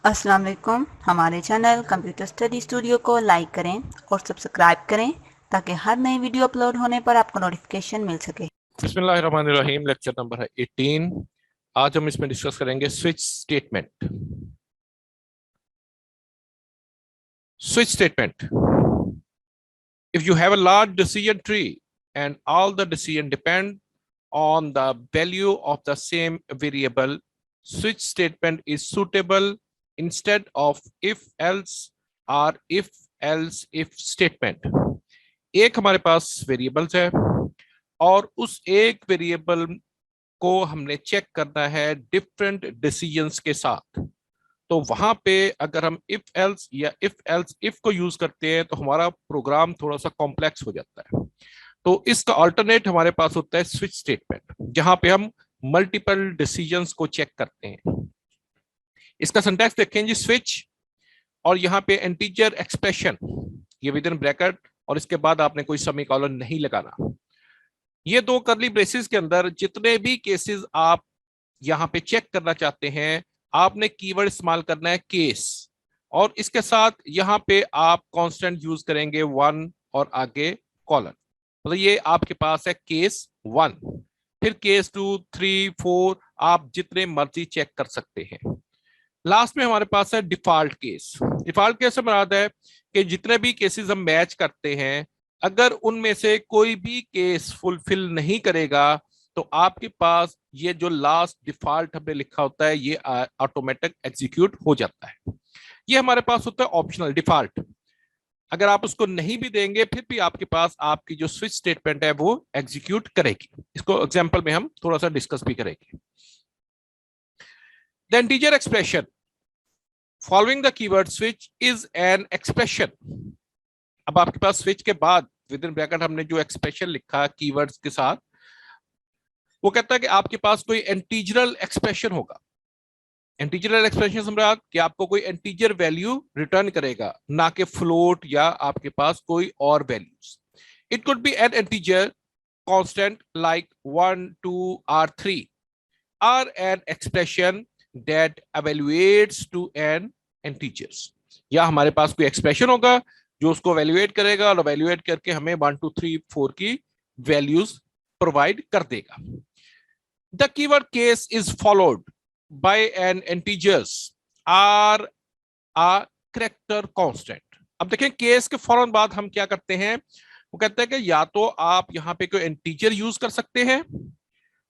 अस्सलाम वालेकुम। हमारे चैनल कंप्यूटर स्टडी स्टूडियो को लाइक करें और सब्सक्राइब करें ताकि हर नई वीडियो अपलोड होने पर आपको नोटिफिकेशन मिल सके। बिस्मिल्लाहिर्रहमानिर्रहीम। लेक्चर नंबर है 18। आज हम इसमें डिस्कस करेंगे switch statement. Switch statement: if you have a large decision tree and all the decision depend on the value of the same variable, switch statement is suitable instead of if else or if else if statement। एक हमारे पास variables है और उस एक variable को हमने check करना है डिफरेंट डिसीजंस के साथ। तो वहां पे अगर हम इफ एल्स इफ को यूज करते हैं तो हमारा प्रोग्राम थोड़ा सा कॉम्प्लेक्स हो जाता है। तो इसका अल्टरनेट हमारे पास होता है स्विच स्टेटमेंट, जहां पे हम मल्टीपल डिसीजंस को चेक करते हैं। इसका सिंटैक्स देखें जी, स्विच और यहाँ पे इंटीजर एक्सप्रेशन, ये विद इन ब्रैकेट, और इसके बाद आपने कोई सेमीकोलन नहीं लगाना। ये दो करली ब्रेसेस के अंदर जितने भी केसेस आप यहाँ पे चेक करना चाहते हैं, आपने कीवर्ड इस्तेमाल करना है केस, और इसके साथ यहाँ पे आप कांस्टेंट यूज करेंगे 1 और आगे कॉलन। मतलब ये आपके पास है केस 1, फिर केस 2, 3, 4, आप जितने मर्जी चेक कर सकते हैं। लास्ट में हमारे पास है डिफॉल्ट केस। डिफॉल्ट केस से मुराद है कि जितने भी केसेस हम मैच करते हैं, अगर उनमें से कोई भी केस फुलफिल नहीं करेगा तो आपके पास ये जो लास्ट डिफॉल्ट हमने लिखा होता है ये ऑटोमेटिक एग्जीक्यूट हो जाता है। ये हमारे पास होता है ऑप्शनल डिफॉल्ट। अगर आप उसको नहीं भी देंगे फिर भी आपके पास आपकी जो स्विच स्टेटमेंट है वो एग्जीक्यूट करेगी। इसको एग्जांपल में हम थोड़ा सा डिस्कस भी करेंगे। The integer expression following the keyword switch is an expression. अब आपके पास स्विच के बाद विद इन ब्रैकेट हमने जो एक्सप्रेशन लिखा कीवर्ड्स के साथ, वो कहता है कि आपके पास कोई इंटीजरल एक्सप्रेशन होगा। इंटीजरल एक्सप्रेशन समझ कि आपको कोई इंटीजर वैल्यू रिटर्न करेगा, ना कि फ्लोट या आपके पास कोई और values. It could be N integer constant like 1, 2 or 3 or an expression that evaluates to an integers। या हमारे पास कोई एक्सप्रेशन होगा जो उसको evaluate करेगा और evaluate करके हमें 1, 2, 3, 4 की वैल्यूज प्रोवाइड कर देगा। The keyword case is followed by an integers or a character constant। अब देखें केस के फौरन बाद हम क्या करते हैं, वो कहते हैं कि या तो आप यहाँ पे कोई इंटीजर यूज कर सकते हैं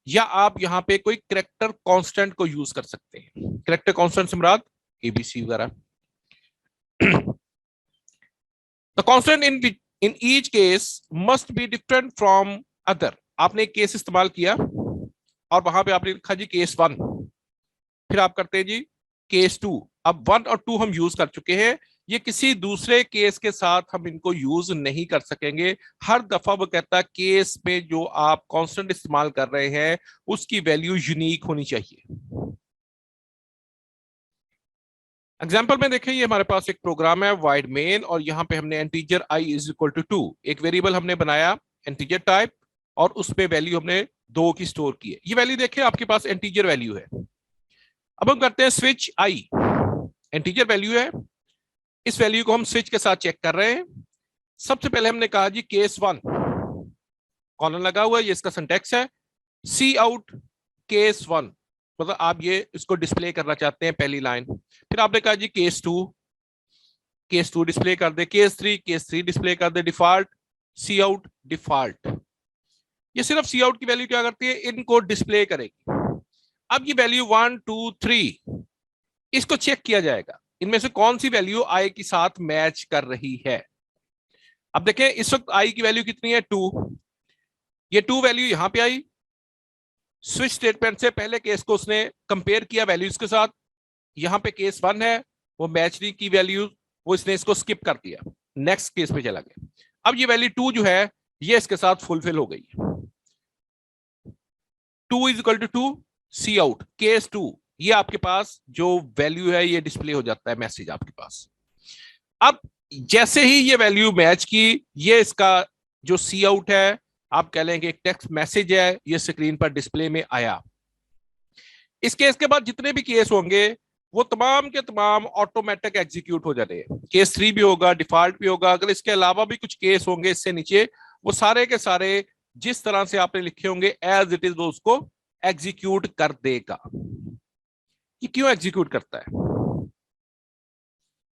या आप यहाँ पे कोई करेक्टर कांस्टेंट को यूज कर सकते हैं। करेक्टर कांस्टेंट से मुराद एबीसी वगैरह। The constant in each case must be different from other. आपने एक केस इस्तेमाल किया और वहां पे आपने लिखा जी केस 1, फिर आप करते हैं जी केस 2। अब 1 और 2 हम यूज कर चुके हैं, ये किसी दूसरे केस के साथ हम इनको यूज नहीं कर सकेंगे। हर दफा वो कहता है केस में जो आप कांस्टेंट इस्तेमाल कर रहे हैं उसकी वैल्यू यूनिक होनी चाहिए। एग्जाम्पल में देखें, ये हमारे पास एक प्रोग्राम है वाइड मेन, और यहाँ पे हमने integer i is equal to 2 एक वेरिएबल हमने बनाया इंटीजर टाइप, और उस पे वैल्यू हमने 2 की स्टोर की है। ये वैल्यू देखें आपके पास इंटीजर वैल्यू है। अब हम करते हैं स्विच i, इंटीजर वैल्यू है, इस वैल्यू को हम स्विच के साथ चेक कर रहे हैं। सबसे पहले हमने कहा जी केस 1, कॉलन लगा हुआ है, ये इसका सिंटैक्स है, सी आउट केस 1, मतलब आप ये इसको डिस्प्ले करना चाहते हैं पहली लाइन। फिर आपने कहा जी केस 2, केस 2 डिस्प्ले कर दे, केस 3, केस 3 डिस्प्ले कर दे, डिफॉल्ट सी आउट डिफॉल्ट। ये सिर्फ सी आउट की वैल्यू क्या करती है, इनको डिस्प्ले करेगी। अब ये वैल्यू 1, 2, 3 इसको चेक किया जाएगा, इनमें से कौन सी वैल्यू आई के साथ मैच कर रही है। अब देखें इस वक्त आई की वैल्यू कितनी है, 2। ये 2 वैल्यू यहां पे आई, स्विच स्टेटमेंट से पहले केस को उसने कंपेयर किया वैल्यूज के साथ। यहां पे केस 1 है, वो मैच नहीं की वैल्यू, वो इसने इसको स्किप कर दिया, नेक्स्ट केस पे चला गया। अब ये वैल्यू 2 जो है ये इसके साथ फुलफिल हो गई। 2 is equal to 2 see out case 2, ये आपके पास जो वैल्यू है ये डिस्प्ले हो जाता है मैसेज आपके पास। अब जैसे ही ये वैल्यू मैच की, ये इसका जो सी आउट है आप कह लेंगे एक टेक्स्ट मैसेज है, ये स्क्रीन पर डिस्प्ले में आया। इस केस के बाद जितने भी केस होंगे वो तमाम के तमाम ऑटोमेटिक एग्जीक्यूट हो जाते हैं। केस 3 भी होगा, डिफॉल्ट भी होगा, अगर इसके अलावा भी कुछ केस होंगे इससे नीचे, वो सारे के सारे जिस तरह से आपने लिखे होंगे एज इट इज वो उसको एग्जीक्यूट कर देगा। ये क्यों एग्जीक्यूट करता है?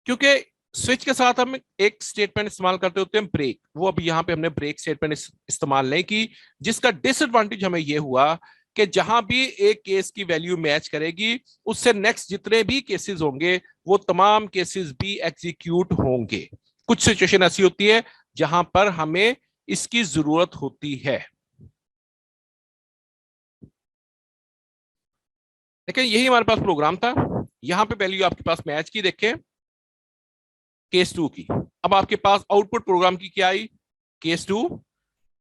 क्योंकि स्विच के साथ हम एक स्टेटमेंट इस्तेमाल करते होते हैं ब्रेक, वो अभी यहां पे हमने ब्रेक स्टेटमेंट इस्तेमाल नहीं की, जिसका डिसएडवांटेज हमें ये हुआ कि जहां भी एक केस की वैल्यू मैच करेगी उससे नेक्स्ट जितने भी केसेस होंगे वो तमाम केसेस भी एग्जीक्यूट होंगे। कुछ सिचुएशन ऐसी होती है जहां पर हमें इसकी जरूरत होती है। लेकिन यही हमारे पास प्रोग्राम था, यहां पे वैल्यू आपके पास मैच की, देखें केस 2 की। अब आपके पास आउटपुट प्रोग्राम की क्या आई? केस 2,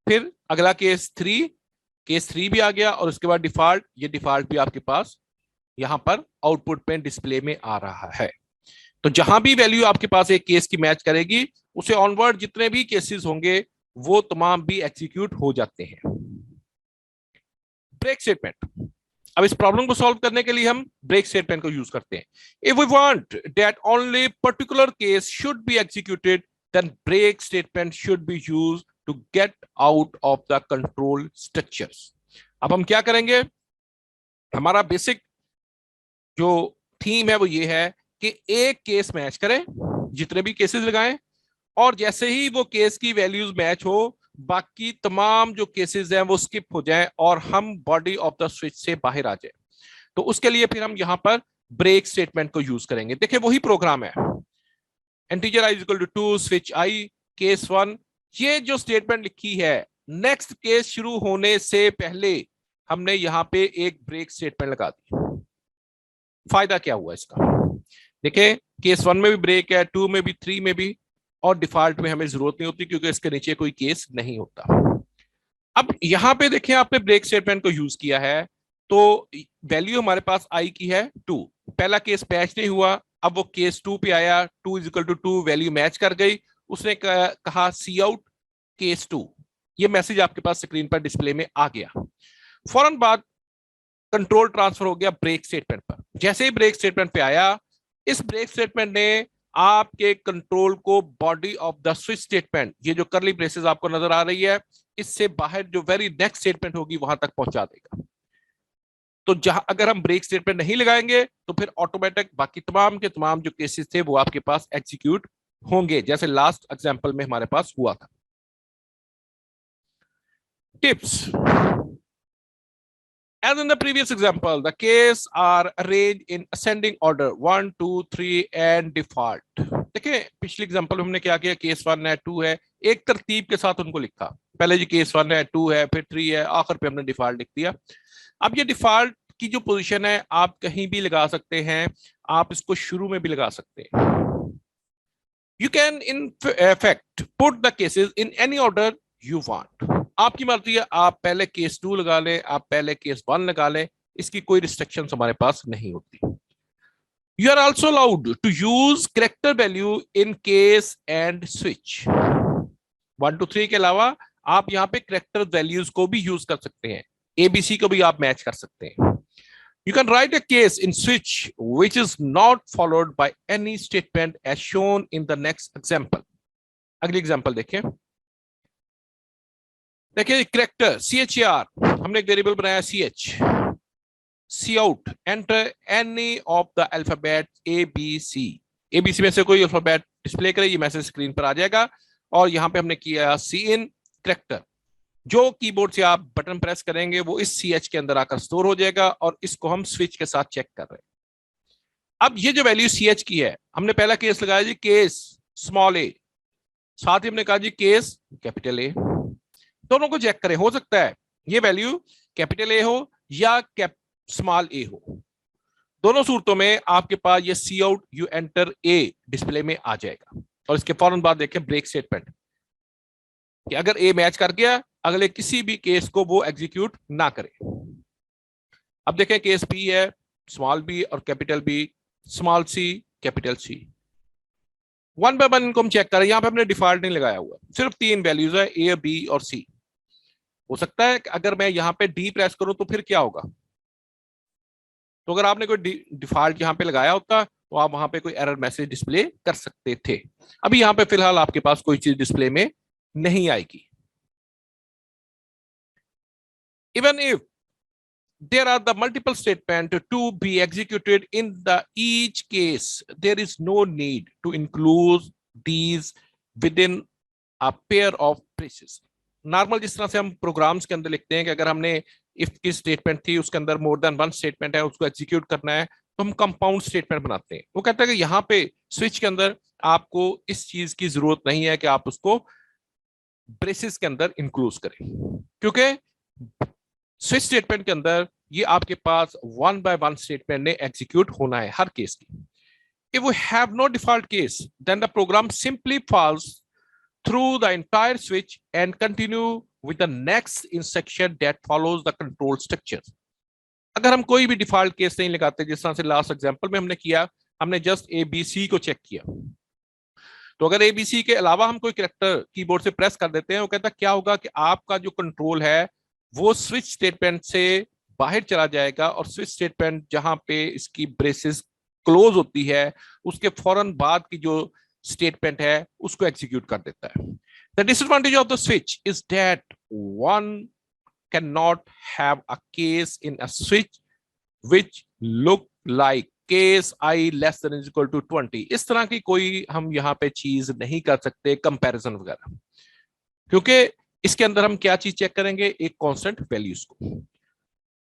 फिर अगला केस 3, केस 3 भी आ गया, और उसके बाद डिफॉल्ट, ये डिफॉल्ट भी आपके पास यहां पर आउटपुट पे डिस्प्ले में आ रहा है। तो जहां भी वैल्यू आपके पास एक केस की मैच करेगी उसे ऑनवर्ड जितने भी केसेस होंगे वो तमाम भी एग्जीक्यूट हो जाते हैं। ब्रेक स्टेटमेंट, अब इस प्रॉब्लम को सॉल्व करने के लिए हम ब्रेक स्टेटमेंट को यूज करते हैं। If we want that only particular case should be executed then break statement should be used to get out of the control structures. अब हम क्या करेंगे, हमारा बेसिक जो थीम है वो ये है कि एक केस मैच करें, जितने भी केसेस लगाएं, और जैसे ही वो केस की वैल्यूज मैच हो बाकी तमाम जो केसेस हैं वो स्किप हो जाएं और हम बॉडी ऑफ द स्विच से बाहर आ जाए। तो उसके लिए फिर हम यहां पर ब्रेक स्टेटमेंट को यूज करेंगे। देखिए वही प्रोग्राम है, integer I equal to 2 switch I case 1, ये जो स्टेटमेंट लिखी है नेक्स्ट केस शुरू होने से पहले हमने यहां पे एक ब्रेक स्टेटमेंट लगा दी। फायदा क्या हुआ इसका? देखिए केस 1 में भी ब्रेक है, 2 में भी, 3 में भी, और डिफॉल्ट में हमें जरूरत नहीं होती क्योंकि इसके नीचे कोई केस नहीं होता। अब यहां पे देखिए आपने ब्रेक स्टेटमेंट को यूज किया है, तो वैल्यू हमारे पास आई की है 2, पहला केस मैच नहीं हुआ, अब वो केस 2 पे आया, 2 is equal to 2, value match कर गई, उसने कहा सी आउट केस 2, ये मैसेज आपके पास स्क्रीन पर डिस्प्ले में आ गया। फौरन बाद कंट्रोल ट्रांसफर हो गया ब्रेक स्टेटमेंट पर। जैसे ही ब्रेक स्टेटमेंट पे आया, इस ब्रेक स्टेटमेंट ने आपके कंट्रोल को body of the switch statement, ये जो करली ब्रेसेस आपको नजर आ रही है, इससे बाहर जो वेरी नेक्स्ट स्टेटमेंट होगी वहां तक पहुंचा देगा। तो जहां अगर हम ब्रेक स्टेटमेंट नहीं लगाएंगे तो फिर ऑटोमेटिक बाकी तमाम के तमाम जो केसेस थे वो आपके पास एग्जीक्यूट होंगे, जैसे लास्ट एग्जांपल में हमारे पास हुआ था। Tips, as in the previous example, the cases are arranged in ascending order 1, 2, 3 and default। देखिए पिछले एग्जांपल में हमने क्या किया, केस 1 है, 2 है, एक तरतीब के साथ उनको लिखा, पहले जी केस 1 है, 2 है, फिर 3 है, आखिर पे हमने डिफॉल्ट लिख दिया। अब ये डिफॉल्ट की जो पोजीशन है आप कहीं भी लगा सकते हैं, आप इसको शुरू में भी लगा सकते हैं। You can in effect put the cases in any order you want। आपकी मर्जी है, आप पहले केस 2 लगा लें, आप पहले केस 1 लगा लें, इसकी कोई रिस्ट्रिक्शन हमारे पास नहीं होती। You are also allowed to use character value in case and switch. 1 2 3 के अलावा आप यहाँ पे करेक्टर वैल्यूज को भी यूज कर सकते हैं, एबीसी को भी आप मैच कर सकते हैं। You can write a case in switch which is not followed by any statement as shown in the next example। अगली एग्जांपल देखें, देखिए करेक्टर CHAR, हमने एक वेरिएबल बनाया CH, C out, enter any of the alphabet ABC। ABC में से कोई alphabet display करे, ये मैसेज स्क्रीन पर आ जाएगा। और यहां पे हमने किया C in करेक्टर, जो कीबोर्ड से आप बटन प्रेस करेंगे वो इस CH के अंदर आकर स्टोर हो जाएगा, और इसको हम स्विच के साथ चेक कर रहे हैं। अब ये जो वैल्यू CH की है, हमने पहला केस लगाया जी केस स्मॉल a, साथ ही हमने कहा जी केस कैपिटल A, दोनों को चेक करें, हो सकता है ये वैल्यू कैपिटल A हो या स्मॉल a हो, दोनों सूरतों में आपके पास ये C out you enter A display में आ जाएगा। और इसके फौरन बाद देखें ब्रेक स्टेटमेंट, कि अगर A मैच कर गया अगले किसी भी केस को वो एग्जीक्यूट ना करे। अब देखें केस B है, स्मॉल b और capital B, small c capital C, one by one इनको हम चेक करें। यहां पे हमने डिफॉल्ट नहीं लगाया हुआ, सिर्फ 3 वैल्यूज है A, B और C। हो सकता है कि अगर मैं यहां पे D प्रेस करूं तो फिर क्या होगा, तो अगर आपने कोई डिफॉल्ट यहाँ पे लगाया होता तो आप वहां पे कोई एरर मैसेज डिस्प्ले कर सकते थे। अभी यहाँ पे फिलहाल आपके पास कोई चीज डिस्प्ले में नहीं आएगी। Even if there are the multiple statement to be executed in the each case, there is no need to include these within a pair of braces. Normal जिस तरह से हम प्रोग्राम्स के अंदर लिखते हैं कि अगर हमने इफ की स्टेटमेंट थी उसके अंदर मोर देन वन स्टेटमेंट है उसको एग्जीक्यूट करना है तो हम कंपाउंड स्टेटमेंट बनाते हैं। वो कहता है कि यहाँ पे स्विच के अंदर आपको इस चीज की जरूरत नहीं है कि आप उसको ब्रेसेस के अंदर इंक्लूड करें, क्योंकि स्विच स्टेटमेंट के अंदर ये आपके पास वन बाय वन स्टेटमेंट ने एग्जीक्यूट होना है हर केस की। If we have no default case, then the program simply falls through the entire switch and continue with the next instruction that follows the control structure. अगर हम कोई भी default case नहीं लगाते, जिस तरह से लास्ट एग्जांपल में हमने किया, हमने जस्ट ABC को चेक किया, तो अगर ABC के अलावा हम कोई कैरेक्टर कीबोर्ड से प्रेस कर देते हैं, वो कहता क्या होगा कि आपका जो कंट्रोल है वो स्विच स्टेटमेंट से बाहर चला जाएगा और स्विच स्टेटमेंट जहां पे इसकी ब्रेसेस क्लोज होती है उसके फौरन बाद की जो स्टेटमेंट है उसको एग्जीक्यूट कर देता है। The disadvantage of the switch is that one can not have a case in a switch which look like case I less than is equal to 20। इस तरह की कोई हम यहाँ पे चीज नहीं कर सकते कंपैरिजन वगैरह, क्योंकि इसके अंदर हम क्या चीज चेक करेंगे, एक कांस्टेंट वैल्यूज को।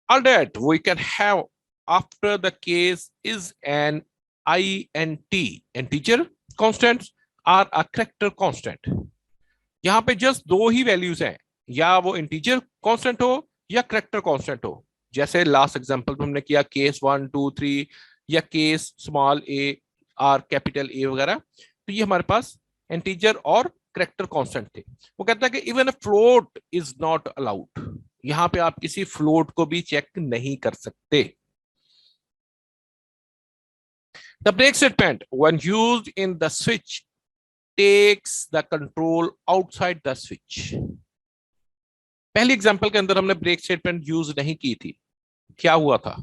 All that we can have after the case is an int, integer constants or a character constant. यहां पे जस्ट दो ही वैल्यूज हैं, या वो इंटीजर कांस्टेंट हो या कैरेक्टर कांस्टेंट हो। जैसे लास्ट एग्जांपल में हमने किया केस 1 2 3 या केस स्मॉल a और कैपिटल A वगैरह, तो ये हमारे पास इंटीजर और कैरेक्टर कांस्टेंट थे। वो कहता है कि even a float is not allowed, यहां पे आप किसी फ्लोट को भी चेक नहीं कर सकते। The break statement when used in the switch takes the control outside the switch. पहली एग्जांपल के अंदर हमने ब्रेक स्टेटमेंट यूज नहीं की थी। क्या हुआ था,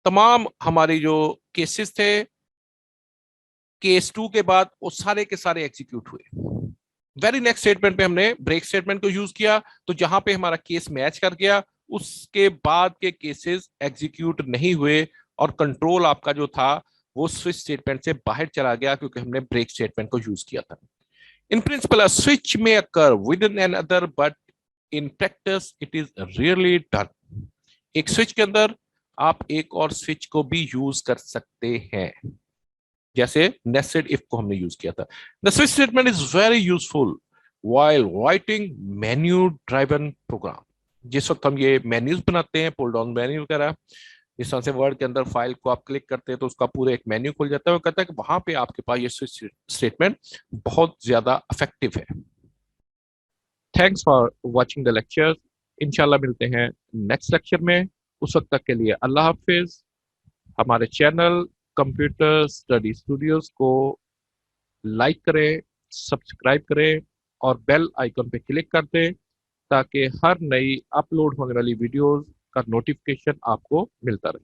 तमाम हमारी जो केसेस थे केस 2 के बाद वो सारे के सारे एग्जीक्यूट हुए। वेरी नेक्स्ट स्टेटमेंट पे हमने ब्रेक स्टेटमेंट को यूज किया, तो जहां पे हमारा केस मैच कर गया उसके बाद के केसेस एग्जीक्यूट नहीं हुए और कंट्रोल आपका जो था वो स्विच स्टेटमेंट से बाहर चला गया क्योंकि हमने ब्रेक स्टेटमेंट को यूज किया था। इन प्रिंसिपल अ स्विच में occur with in an other but in practice it is rarely done. एक स्विच के अंदर आप एक और स्विच को भी यूज कर सकते हैं, जैसे नेस्टेड इफ को हमने यूज किया था। The switch statement is very useful while writing menu driven program. जिस वक्त हम ये मेन्यूज बनाते हैं, पुल डाउन मेन्यू वगैरह, इस तरह से वर्ड के अंदर फाइल को आप क्लिक करते हैं तो उसका पूरा एक मेन्यू खुल जाता है। वो कहता है कि वहां पे आपके पास ये स्विच स्टेटमेंट बहुत ज्यादा इफेक्टिव है। Thanks for watching the lecture. इंशाल्लाह मिलते हैं नेक्स्ट लेक्चर में। उस वक्त तक के लिए अल्लाह हाफिज। हमारे चैनल कंप्यूटर स्टडी स्टूडियोज को लाइक करें, सब्सक्राइब करें और बेल आइकन पे क्लिक कर दें ताकि हर नई अपलोड होने वाली वीडियोस का नोटिफिकेशन आपको मिलता रहे।